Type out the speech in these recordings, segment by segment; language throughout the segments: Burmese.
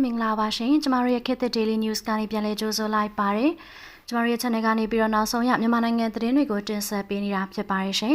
မင်္ဂလာပါရှင်ကျမတို့ရဲ့ခေတ်သစ် Daily News ကနေပြန်လည်ကြိုဆိုလိုက်ပါတယ်ကျမတို့ရဲ့ channel ကနေပြီးတော့နောက်ဆုံးရမြန်မာနိုင်ငံသတင်းတွေကိုတင်ဆက်ပေးနေတာဖြစ်ပါတယ်ရှင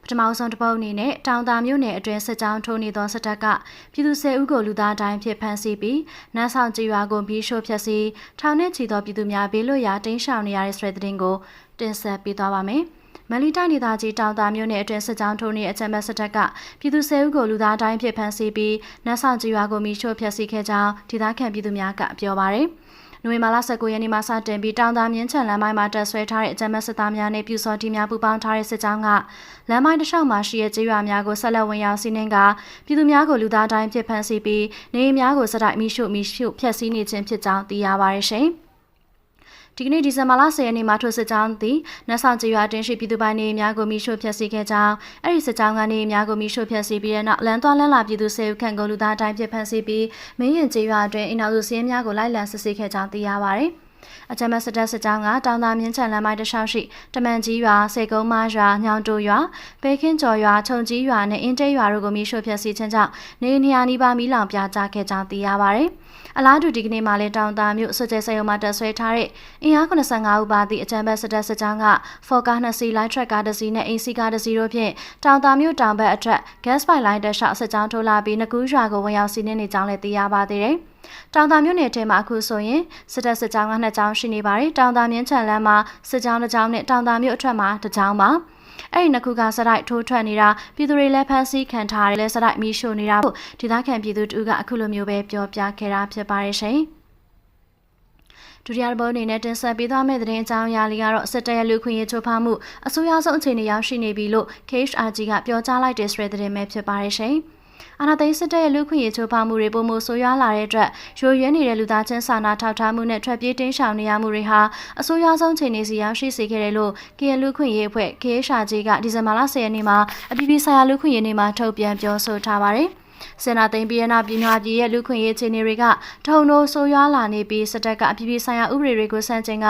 ်ပထမဆုံးတစ်ပုတ်အနေနဲ့တောင်တာမြို့နယ်အတွင်းစစ်ကြောင်းထိုးနေသောစစ်တပ်ကပြည်သူ10ဦးကိုလူသားတိုင်းဖြစ်ဖမ်းဆီးပြီးနန်းဆောင်ကြေးရွာကိုပြီးရှို့ဖျက်ဆီးထောင်နဲ့ချီသောပြည်သူများဘေးလွတ်ရာတင်းရှောင်နေရတဲ့ဆိုတဲ့သတင်းကိုတင်ဆက်ပေးသွားပါမယ်မလီတိုင်းဒေသကြီးတောင်တာမြို့နယ်အတွင်းစစ်ကြောင်းထိုးနေတဲ့အကြမ်းဖက်စစ်တပ်ကပြည်သူ10ဦးကိုလူသားတိုင်းဖြစ်ဖမ်းဆီးပြီးနန်းဆောင်ကြေးရွာကိုမိရှို့ဖျက်ဆီးခဲ့ကြောင်းဒေသခံပြည်သူများကပြောပါရယ်နိုဝင်ဘာလ19ရက်နေ့မှာစတင်ပြီးတောင်တာမြင်းချန်လမ်းပိုင်းမှာတက်ဆွဲထားတဲ့အကြမ်းဖက်စစ်သားများနဲ့ပြူစော်တီများပူးပေါင်းထားတဲ့စစ်ကြောင်းကလမ်းပိုင်းတစ်လျှောက်မှာရှိတဲ့ကြေးရွာများကိုဆက်လက်ဝင်ရောက်စီးနှင်းကပြည်သူများကိုလူသားတိုင်းဖြစ်ဖမ်းဆီးပြီးနေအိမ်များကိုစတိုက်မိရှို့ဖျက်ဆီးနေခြင်းဖြစ်ကြောင်းသိရပါရယ်ရှင်ဒီကနေ့ဒီဇင်ဘာလ10ရက်နေ့မှာထိုစစ်ကြောင်းသည်နတ်ဆောင်ကျေးရွာတင်ရှိပြည်သူပိုင်းနေများကိုမိရှို့ဖျက်ဆီးခဲ့ကြောင်းအဲ့ဒီစစ်ကြောင်းကနေများကိုမိရှို့ဖျက်ဆီးပြီးတဲ့နောက်လမ်းသွားလမ်းလာပြည်သူ10ဦးခန့်ကိုလူသားတိုင်းဖြစ်ဖမ်းဆီးပြီးမင်းရင်ကျေးရွာအတွင်းအင်အားစုစည်းများကိုလိုက်လံစစ်ဆေးခဲ့ကြောင်းသိရပါတယ်အကြမ်းဖက်စစ်တပ်စစ်ကြောင်းကတောင်သာမြင်းချန်လမ်းပိုင်းတစ်လျှောက်ရှိတမန်ကြီးရွာစေကုန်းမရွာညောင်တိုရွာပေခင်းကျော်ရွာခြုံကြီးရွာနဲ့အင်းတဲရွာတို့ကိုမိရှို့ဖျက်ဆီးခြင်းကြောင့်နေနေရာနီးပါးမီးလောင်ပြာကျခဲ့ကြောင်းသိရပါတယ်အလားတူဒီကနေ့မှလည်းတောင်သာမြို့စွတ်ကျဲစရုံမှာတက်ဆွဲထားတဲ့အင်အား85ဦးပါသည့်အကြမ်းဖက်စစ်တပ်စစ်ကြောင်းကဖော်ကား2စီးလိုက်ထရက်ကား1စီးနဲ့အင်စီကား1စီးတို့ဖြင့်တောင်သာမြို့တောင်ဘက်အထက် gas pipeline တက်လျှောက်စစ်ကြောင်းထိုးလာပြီးငကူးရွာကိုဝင်ရောက်စီးနှင်းနေကြောင်းလည်းသိရပါသေးတယ်တောင်သာမြို့နယ်ထဲမှာအခုဆိုရင်စစ်တပ်စစ်ကြောင်းက2ကြောင်းရှိနေပါတယ်တောင်သာမြင်းချန်လမ်းမှာစစ်ကြောင်း2ကြောင်းနဲ့တောင်သာမြို့အထက်မှာ1ကြောင်းပါအဲ့ဒီနှစ်ခုကစတိုက်ထိုးထွက်နေတာပြည်သူတွေလည်းဖမ်းဆီးခံထားတယ်လဲစတိုက်မီးရှို့နေတာပေါ့ဒေသခံပြည်သူတို့ကအခုလိုမျိုးပဲပြောပြခဲ့တာဖြစ်ပါတယ်ရှင်ဒုတိယဘုံအနေနဲ့တင်ဆက်ပေးသွားမယ့်သတင်းအကြောင်းအရာလေးကတော့စစ်တပ်ရဲ့လူခွင့်ရေးချိုးဖောက်မှုအဆိုးရွားဆုံးအခြေအနေရောက်ရှိနေပြီလို့ KHRG ကပြောကြားလိုက်တဲ့ဆိုတဲ့သတင်းပဲဖြစ်ပါတယ်ရှင်အာဏာသိမ်းစစ်တပ်ရဲ့လူခွင့်ရေးချိုးဖောက်မှုတွေပုံမှုဆိုးရွားလာတဲ့အတွက်ရိုးရွဲနေတဲ့လူသားချင်းစာနာထောက်ထားမှုနဲ့ထွက်ပြေးတင်းရှောင်နေရမှုတွေဟာအဆိုးရွားဆုံးချိန်နေစီရောက်ရှိစေခဲ့တယ်လို့ KN လူခွင့်ရေးအဖွဲ့ KHRG ကဒီဇင်ဘာလ10ရက်နေ့မှာအပြည်ပြည်ဆိုင်ရာလူခွင့်ရေးနေ့မှာထုတ်ပြန်ပြောဆိုထားပါတယ်စင်နာသိမ်းပြည်နာပြည်နာပြည်ရဲ့လူခွင့်ရေးအခြေအနေတွေကထုံတို့ဆိုးရွားလာနေပြီးစစ်တပ်ကအပြည်ပြည်ဆိုင်ရာဥပဒေတွေကိုဆန့်ကျင်ကအ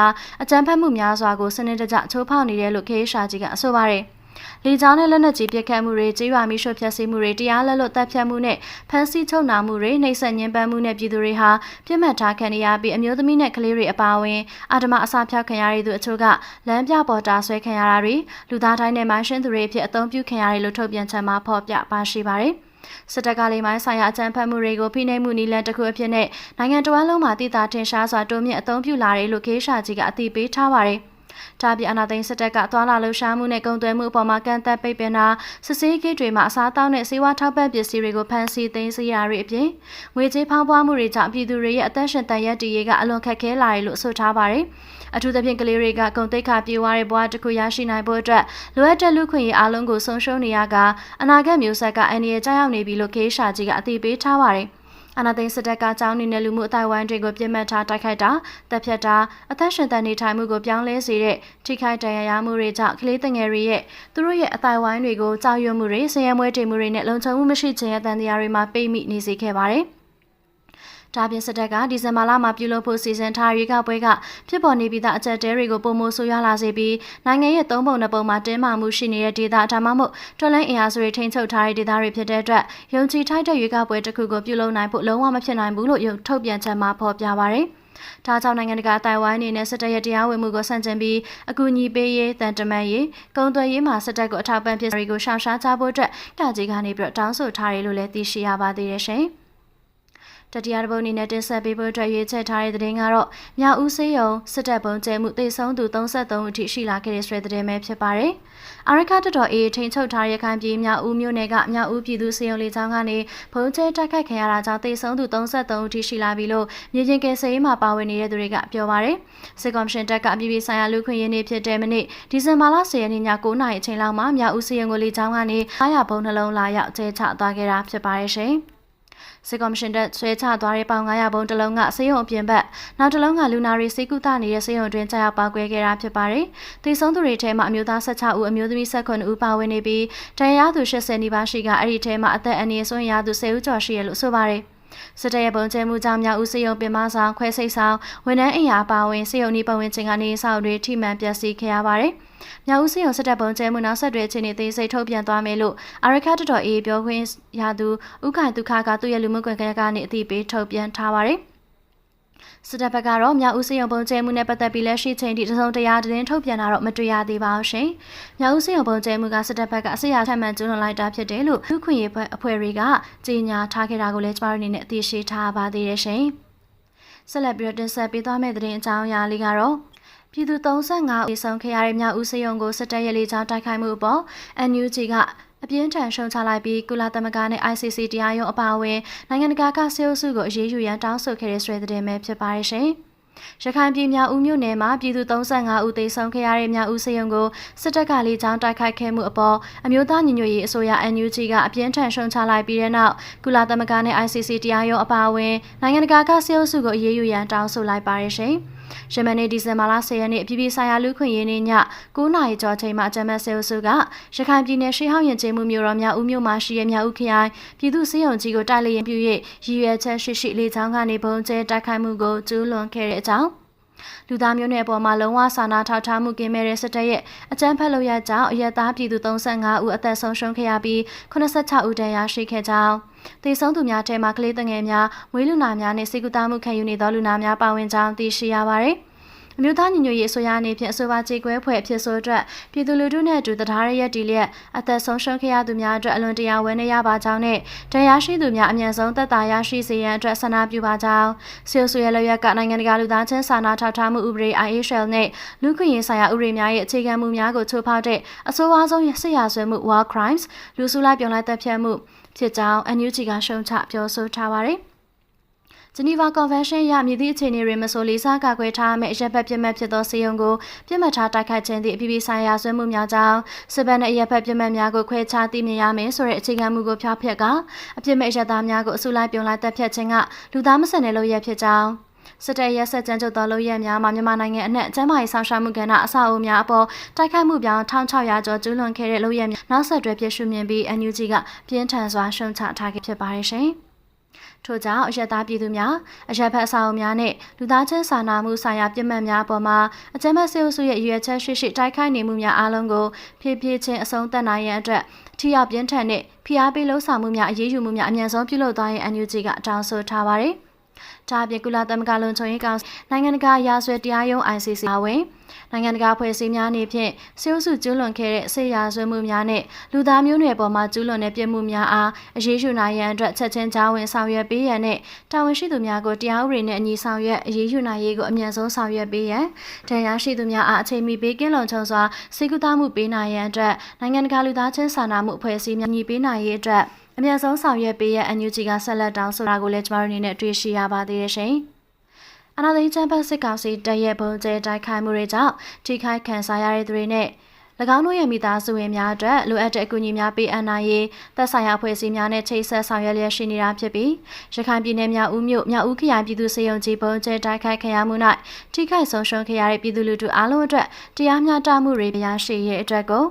ကြမ်းဖက်မှုများစွာကိုစနစ်တကျချိုးဖောက်နေတယ်လို့ KHRG ကအဆိုပါတယ်လေကြောင်းနဲ့လက်နက်ကြီးပစ်ခတ်မှုတွေကြေးရွာမီးရှို့ဖျက်ဆီးမှုတွေတရားလက်လွတ်တပ်ဖြတ်မှုနဲ့ဖမ်းဆီးချုပ်နှောင်မှုတွေနှိပ်စက်ညှဉ်းပန်းမှုနဲ့ပြည်သူတွေဟာပြစ်မှတ်ထားခံရပြီးအမျိုးသမီးနဲ့ကလေးတွေအပါအဝင်အာဓမအစာဖျောက်ခံရတဲ့သူအချို့ကလမ်းပြပေါ်တာဆွဲခံရတာတွေလူသားတိုင်းနဲ့မိုင်းရှင်းသူတွေအဖြစ်အသုံးပြုခံရတယ်လို့ထုတ်ပြန်ချက်မှာဖော်ပြပါရှိပါတယ်စစ်တပ်ကလေးမိုင်းဆိုင်ရာအကြမ်းဖက်မှုတွေကိုဖိနှိပ်မှုနည်းလမ်းတစ်ခုအဖြစ်နဲ့နိုင်ငံတော်ဝန်လုံးမှာတည်တာထင်ရှားစွာတိုးမြင့်အသုံးပြုလာတယ်လို့ KHRG ကအသိပေးထားပါတယ်ဒါပြအာဏာသိမ်းစစ်တပ်ကသွာလာလှုပ်ရှားမှုနဲ့ကုန်သွယ်မှုအပေါ်မှာကန့်သက်ပိတ်ပင်တာစစ်ဆေးဂိတ်တွေမှာအစားအသောက်နဲ့ဆေးဝါးထောက်ပံ့ပစ္စည်းတွေကိုဖမ်းဆီးသိမ်းဆည်းရာတွေအပြင်ငွေကြေးဖောင်းပွားမှုတွေကြောင့်ပြည်သူတွေရဲ့အသက်ရှင်တန်ရက်တည်ရေးကအလွန်ခက်ခဲလာတယ်လို့ဆိုထားပါတယ်အထူးသဖြင့်ကလေးတွေကဂုဏ်သိက္ခာပြေဝတဲ့ဘဝတစ်ခုရရှိနိုင်ဖို့အတွက်လိုအပ်တဲ့လူခွင့်ရေးအားလုံးကိုဆုံးရှုံးနေရကအနာဂတ်မျိုးဆက်ကအန္တရာယ်ကြောက်ရောက်နေပြီလို့ KHRG ကအသိပေးထားပါတယ်အနာသိန်းစစ်တပ်ကကြောင်းနေတဲ့လူမှုအတိုင်းဝိုင်းတွေကိုပြစ်မှတ်ထားတိုက်ခိုက်တာတပ်ဖြတ်တာအသက်ရှင်တန်နေထိုင်မှုကိုပြောင်းလဲစေတဲ့ထိခိုက်ဒဏ်ရာရမှုတွေကြောင့်ကလေးငယ်တွေရဲ့သူတို့ရဲ့အတိုင်းဝိုင်းတွေကိုကြောက်ရွံ့မှုတွေဆင်းရဲမွဲတေမှုတွေနဲ့လုံခြုံမှုမရှိခြင်းရဲ့တန်တရားတွေမှာပိတ်မိနေစေခဲ့ပါတယ်ဒါပြင်စစ်တပ်ကဒီဇင်ဘာလမှာပြုလုပ်ဖို့စီစဉ်ထားရွေးကောက်ပွဲကဖြစ်ပေါ်နေပြီးသားအကြက်တဲတွေကိုပုံမိုဆိုးရွားလာစေပြီးနိုင်ငံရဲ့3ပုံ2ပုံမှာတင်းမာမှုရှိနေတဲ့ဒေသဒါမှမဟုတ်တော်လှန်အင်အားစုတွေထိန်းချုပ်ထားတဲ့ဒေသတွေဖြစ်တဲ့အတွက်ယုံကြည်ထိုက်တဲ့ရွေးကောက်ပွဲတစ်ခုကိုပြုလုပ်နိုင်ဖို့လုံးဝမဖြစ်နိုင်ဘူးလို့ထုတ်ပြန်ချက်မှာဖော်ပြပါတယ်ဒါကြောင့်နိုင်ငံတကာတိုင်ဝမ်အနေနဲ့စစ်တပ်ရဲ့တရားဝင်မှုကိုဆန့်ကျင်ပြီးအကူအညီပေးရေးတန်တမန်ရေးကုန်သွယ်ရေးမှာစစ်တပ်ကိုအထောက်ပံ့ပစ္စည်းတွေကိုရှောင်ရှားကြဖို့အတွက်တာကြီးကနေပြီးတောင်းဆိုထားတယ်လို့လည်းသိရှိရပါသေးတယ်ရှင်တတိယတစ်ပုဒ်အနေနဲ့တင်ဆက်ပေးဖို့အတွက်ရွေးချယ်ထားတဲ့သတင်းကတော့မြောက်ဦးစေးရုံစစ်တပ်ပုံကျဲမှုသေဆုံးသူ33ဦးထိရှိလာခဲ့တဲ့ဆိုတဲ့သတင်းပဲဖြစ်ပါတယ်။အာရခတော်တော်အေးထိန်ချုပ်ထားတဲ့ခိုင်ပြည်မြောက်ဦးမြို့နယ်ကမြောက်ဦးပြည်သူစေယုံလေးချောင်းကနေဘုံကျဲတိုက်ခိုက်ခံရတာကြောင့်သေဆုံးသူ33ဦးထိရှိလာပြီလို့မြေပြင်ကယ်ဆယ်ရေးမှာပါဝင်နေတဲ့သူတွေကပြောပါတယ်။စစ်ကော်မရှင်တပ်ကအပြည်ပြည်ဆိုင်ရာလူခွင့်ရေးနေ့ဖြစ်တဲ့မနေ့ဒီဇင်ဘာလ10ရက်နေ့ည9:00နာရီအချိန်လောက်မှာမြောက်ဦးစေယုံကိုလေးချောင်းကနေ900ဘုံနှလုံးလာရောက်ကျဲချသွားခဲ့တာဖြစ်ပါတယ်ရှင်။စစ်ကော်မရှင်တပ်ဆွဲချသွားတဲ့ပေါင်900ဘုံတစ်လုံးကစေယုံအပြင်ဘက်နောက်တစ်လုံးကလူနာတွေစိတ်ကူးတနေတဲ့စေယုံတွင်ကြာရောက်ပေါက်ကွဲခဲ့တာဖြစ်ပါတယ်။သေဆုံးသူတွေထဲမှာအမျိုးသား16ဦးအမျိုးသမီး19ဦးပါဝင်နေပြီးဒဏ်ရာရသူ80နီးပါးရှိကအဲ့ဒီထဲမှာအသက်အန္တရာယ်ဆုံးရသူ10ဦးကျော်ရှိရလို့ဆိုပါတယ်။စစ်တပ်ရဲ့ပုံကျဲမှုကြောင့်မြောက်ဦးစေယုံပင်မဆောင်ခွဲစိတ်ဆောင်ဝန်ထမ်းအင်အားပါဝင်စေယုံဤပတ်ဝန်းကျင်ကနေဆောက်တွေထိမှန်ပျက်စီးခဲ့ရပါတယ်။မြောက်ဦးစေယုံစစ်တပ်ပုံကျဲမှုနောက်ဆက်တွဲအခြေအနေသေးစိတ်ထုတ်ပြန်သွားမယ်လို့အာရခတော်အေးပြောခွင့်ရသူဥခိုင်ဒုက္ခကသူ့ရဲ့လူမှုကွန်ရက်ကနေအသိပေးထုတ်ပြန်ထားပါတယ်။ စစ်တပ်ဘက်ကတော့မြောက်ဦးစေယုံပုံကျဲမှုနဲ့ပတ်သက်ပြီးလက်ရှိချိန်ထိတစုံတရာသတင်းထုတ်ပြန်တာတော့မတွေ့ရသေးပါဘူးရှင်။မြောက်ဦးစေယုံပုံကျဲမှုကစစ်တပ်ဘက်ကအစီအထက်မှန်ကျူးလွန်လိုက်တာဖြစ်တယ်လို့လူခွင့်ရေးအဖွဲ့တွေကကြေညာထားခဲ့တာကိုလည်းကျမတို့အနေနဲ့အသိရှိထားပါသေးတယ်ရှင်။ဆက်လက်ပြီးတင်ဆက်ပေးသွားမယ့်သတင်းအကြောင်းအရာလေးကတော့ပြည်သူ35ဦးဆုံးခဲ့ရတဲ့မြောက်ဦးစေယုံကိုစစ်တပ်ရဲ့လေကြောင်းတိုက်ခိုက်မှုအပေါ် NUG ကအပြင်းထန်ရှုံချလိုက်ပြီးကုလသမဂ္ဂနဲ့ ICC တရားရုံးအပါအဝင်နိုင်ငံတကာကစေအုပ်စုကိုအရေးယူရန်တောင်းဆိုခဲ့တဲ့ဆွေသတင်းပဲဖြစ်ပါရဲ့ရှင်။ရခိုင်ပြည်မြောက်ဦးမြို့နယ်မှာပြည်သူ35ဦးသေဆုံးခဲ့ရတဲ့မြောက်ဦးစေယုံကိုစစ်တပ်ကလေကြောင်းတိုက်ခိုက်ခဲ့မှုအပေါ်အမျိုးသားညီညွတ်ရေးအစိုးရ NUG ကအပြင်းထန်ရှုံချလိုက်ပြီးတဲ့နောက်ကုလသမဂ္ဂနဲ့ ICC တရားရုံးအပါအဝင်နိုင်ငံတကာကစေအုပ်စုကိုအရေးယူရန်တောင်းဆိုလိုက်ပါရဲ့ရှင်။ယမန်နေ့ဒီဇင်ဘာလ10ရက်နေ့အပြည်ပြည်ဆိုင်ရာလူခွင့်ရေးနေ့ည9:00နာရီကျော်ချိန်မှာဂျမတ်ဆေအုပ်စုကရခိုင်ပြည်နယ်ရှေးဟောင်းရင်ကျေးမှုမြို့တော်မြောက်ဦးမြို့မှာရှိတဲ့မြောက်ဦးခရိုင်ပြည်သူ့စေယုံကြီးကိုတိုက်လျင်ပြု၍ရည်ရွယ်ချက်ရှိလေကြောင်းကနေပုံကျဲတိုက်ခိုက်မှုကိုကျူးလွန်ခဲ့တဲ့အကြောင်းလူသားမျိုးနွယ်ပေါ်မှာလုံးဝစာနာထောက်ထားမှုကင်းမဲ့တဲ့စစ်တပ်ရဲ့အကြမ်းဖက်လုပ်ရကြောင်းအရက်သားပြည်သူ35ဦးအသက်ဆုံးရှုံးခဲ့ရပြီး86ဦးဒဏ်ရာရှိခဲ့ကြောင်းသေဆုံးသူများထဲမှာကလေးငယ်များမွေးလူနာများနဲ့စိတ်ကူးတာမှုခံယူနေသောလူနာများပါဝင်ကြောင်းသိရှိရပါတယ်။အမျိုးသားညီညွတ်ရေးအစိုးရအနေဖြင့်အဆိုပါကြေကွဲဖွဲ့ဖြစ်ဆိုအတွက်ပြည်သူလူထုနဲ့အတူတရားရည်တည်လျက်အသက်ဆုံးရှုံးခဲ့ရသူများအတွက်အလွန်တရာဝမ်းနည်းရပါကြောင်းနဲ့တရားရှိသူများအမြန်ဆုံးသက်သာရရှိစေရန်အတွက်ဆန္ဒပြုပါကြောင်းစေအုပ်စုရဲ့လုပ်ရက်ကနိုင်ငံတကာလူသားချင်းစာနာထောက်ထားမှုဥပဒေ IHL နဲ့လူခွင့်ရေးဆိုင်ရာဥပဒေများရဲ့အခြေခံမူများကိုချိုးဖောက်တဲ့အဆိုးအဝါးဆုံးစစ်ရာဇဝတ်မှု War Crimes လူစုလိုက်ပြုံလိုက်တပ်ဖြတ်မှုဖြစ်ကြောင်း NUG ကရှုံချပြောဆိုထားပါတယ်ဂျနီဗာကွန်ဗင်းရှင်းရမြည်သည့်အခြေအနေတွေမဆိုလေးစားကာကွယ်ထားမယ့်ရပ်ဘက်ပြစ်မှတ်ဖြစ်သောစေယုံကိုပြစ်မှတ်ထားတိုက်ခိုက်ခြင်းသည့်အပြည်ပြည်ဆိုင်ရာဆွေးနွေးမှုများကြောင့်စစ်ဘက်နဲ့ရပ်ဘက်ပြစ်မှတ်များကိုခွဲခြားသိမြင်ရမယ်ဆိုတဲ့အခြေခံမူကိုဖျောက်ဖျက်ကအပြစ်မဲ့ရပ်သားများကိုအစုလိုက်ပြုံလိုက်တပ်ဖြတ်ခြင်းကလူသားမဆန်တဲ့လုပ်ရပ်ဖြစ်ကြောင်းစစ်တပ်ရဲစက်ကြမ်းကြုတ်သောလုပ်ရပ်များမှာမြန်မာနိုင်ငံအနှံ့ကျန်းမာရေးဆောင်ရှားမှုကဏ္ဍအဆောက်အအုံများအပေါ်တိုက်ခိုက်မှုပြောင်း1600ကျော်ကျူးလွန်ခဲ့တဲ့လုပ်ရပ်များနောက်ဆက်တွဲဖြစ်ရှုမြင်ပြီး NUG ကပြင်းထန်စွာရှုံချထားခဲ့ဖြစ်ပါတယ်ရှင်ထို့ကြောင့်အရက်သားပြည်သူများအရက်ဖက်အဆောက်အအုံများနဲ့လူသားချင်းစာနာမှုဆိုင်ရာပြစ်မှတ်များအပေါ်မှာအကြမ်းဖက်စေအုပ်စုရဲ့ရွေချက်ရှိတိုက်ခိုက်နေမှုများအားလုံးကိုဖြည်းဖြည်းချင်းအဆုံးသတ်နိုင်ရန်အတွက်ထိရောက်ပြင်းထန်တဲ့ဖိအားပေးလှုံ့ဆော်မှုများအရေးယူမှုများအမြန်ဆုံးပြုလုပ်သွားရင် NUG ကတောင်းဆိုထားပါတယ်။ဒါ့အပြင်ကုလသမဂ္ဂလုံခြုံရေးကောင်စီနိုင်ငံတကာရာဇဝတ်တရားရုံး ICC အဝင်နိုင်ငံတကာဖွဲ့စည်းများအနေဖြင့်စေအုပ်စုကျူးလွန်ခဲ့တဲ့စစ်ရာဇဝတ်မှုများနဲ့လူသားမျိုးနွယ်ပေါ်မှာကျူးလွန်တဲ့ပြစ်မှုများအားအရေးယူနိုင်ရန်အတွက်ချက်ချင်းကြားဝင်ဆောင်ရွက်ပေးရန်နဲ့တာဝန်ရှိသူများကိုတရားဥပဒေနဲ့အညီဆောင်ရွက်အရေးယူနိုင်ရေးကိုအမြန်ဆုံးဆောင်ရွက်ပေးရန်တရားရှိသူများအားအချိန်မီပေးကင်းလုံခြုံစွာစိတ်ကူးသားမှုပေးနိုင်ရန်အတွက်နိုင်ငံတကာလူသားချင်းစာနာမှုအဖွဲ့အစည်းများညီပေးနိုင်ရေးအတွက်အမြန်ဆုံးဆောင်ရွက်ပေးရန် NUG ကဆက်လက်တောင်းဆိုတာကိုလည်းကျမတို့အနေနဲ့တွေ့ရှိရပါသေးတယ်ရှင်။အနာသိချမ်းပတ်စစ်ကောင်စီတရက်ပုံကျဲတိုက်ခိုက်မှုတွေကြောင့်ထိခိုက်ခံစားရတဲ့သူတွေနဲ့၎င်းတို့ရဲ့မိသားစုဝင်များအတွက်လိုအပ်တဲ့အကူအညီများပေးအပ်နိုင်ရေးသက်ဆိုင်ရာအဖွဲ့အစည်းများနဲ့ချိတ်ဆက်ဆောင်ရွက်လျက်ရှိနေတာဖြစ်ပြီးရခိုင်ပြည်နယ်မြောက်ဦးမြို့မြောက်ဦးခရိုင်ပြည်သူ့စေယုံကြီးပုံကျဲတိုက်ခိုက်ခံရမှု၌ထိခိုက်ဆုံးရှုံးခဲ့ရတဲ့ပြည်သူလူထုအားလုံးအတွက်တရားမျှတမှုတွေရရှိရေးအတွက်ကို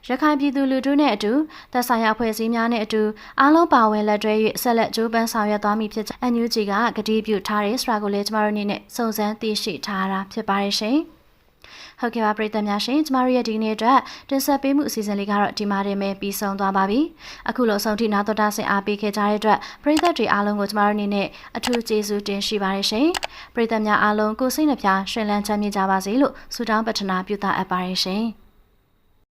ရခိုင်ပြည်သူလူထုနဲ့အတူသက်ဆိုင်ရာအဖွဲ့အစည်းများနဲ့အတူအားလုံးပါဝင်လက်တွဲ၍ဆက်လက်ကြိုးပမ်းဆောင်ရွက်သွားမည်ဖြစ်ကြောင်း NUG ကကတိပြုထားတဲ့ဆိုတာကိုလည်းကျမတို့အနေနဲ့စုံစမ်းသိရှိထားတာဖြစ်ပါတယ်ရှင်။ဟုတ်ကဲ့ပါပရိသတ်များရှင်ကျမတို့ရဲ့ဒီနေ့အတွက်တင်ဆက်ပေးမှုအစီအစဉ်လေးကတော့ဒီမှာတင်ပဲပြီးဆုံးသွားပါပြီ။အခုလိုဆုံးထိနာတော်တာဆင်အားပေးခဲ့ကြတဲ့အတွက်ပရိသတ်တွေအားလုံးကိုကျမတို့အနေနဲ့အထူးကျေးဇူးတင်ရှိပါတယ်ရှင်။ပရိသတ်များအားလုံးကိုစိတ်နှပြရှင်လန်းချမ်းမြေ့ကြပါစေလို့ဆုတောင်းပတ္ထနာပြုသအပ်ပါတယ်ရှင်။